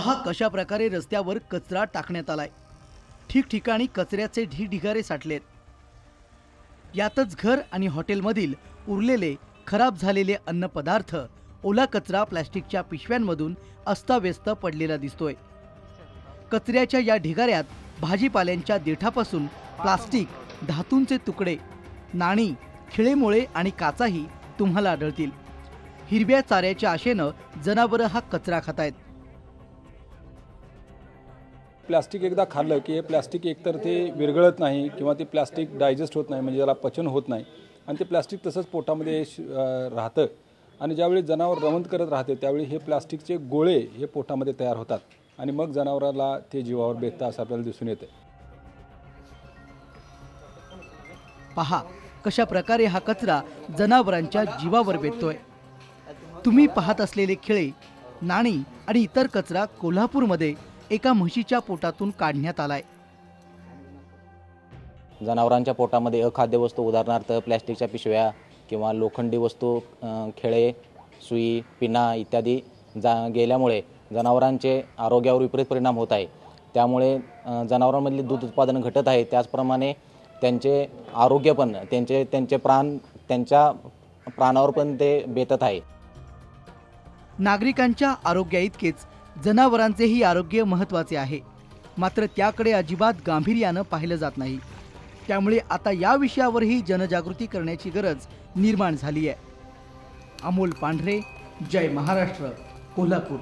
पहा कशा प्रकारे रस्त्यावर कचरा टाकण्यात आलाय। ठिकठिकाणी कचऱ्याचे ढिगारे साठलेत। यातच घर आणि हॉटेलमधील उरलेले खराब झालेले अन्नपदार्थ, ओला कचरा प्लास्टिकच्या पिशव्यांमधून अस्ताव्यस्त पडलेला दिसतोय। कचऱ्याच्या या ढिगाऱ्यात भाजीपाल्यांच्या देठापासून प्लास्टिक, धातूंचे तुकडे, नाणी, खिळेमुळे आणि काचाही तुम्हाला आढळतील। हिरव्या चाऱ्याच्या आशेनं जनावरं हा कचरा खातायत। प्लास्टिक एकदा खाल्लं की हे प्लास्टिक एकतर ते विरघळत नाही किंवा ते प्लास्टिक डायजेस्ट होत नाही, म्हणजे त्याला पचन होत नाही आणि ते प्लास्टिक तसंच पोटामध्ये राहतं आणि ज्यावेळी जनावर रवंत करत राहते त्यावेळी हे प्लास्टिकचे गोळे हे पोटामध्ये तयार होतात आणि मग जनावराला ते जीवावर बेततं असं आपल्याला दिसून येतं। पहा कशा प्रकारे हा कचरा जनावरांच्या जीवावर बेततोय। तुम्ही पाहत असलेले खिळे, नाणी आणि इतर कचरा कोल्हापूरमध्ये एका म्हशीच्या पोटातून काढण्यात आलाय। जनावरांच्या पोटामध्ये अखाद्य वस्तू, उदाहरणार्थ प्लास्टिकच्या पिशव्या किंवा लोखंडी वस्तू, खिळे, सुई, पिना इत्यादी गेल्यामुळे जनावरांचे आरोग्यावर विपरीत परिणाम होत आहे। त्यामुळे जनावरांमधले दूध उत्पादन घटत आहे, त्याचप्रमाणे त्यांचे आरोग्य पण त्यांच्या प्राणावर पण ते बेतत आहे। नागरिकांच्या आरोग्याइतकेच जनावरांचेही आरोग्य महत्त्वाचे आहे, मात्र त्याकडे अजिबात गांभीर्यानं पाहिलं जात नाही। त्यामुळे आता या विषयावरही जनजागृती करण्याची गरज निर्माण झाली आहे। अमोल पांढरे, जय महाराष्ट्र, कोल्हापूर।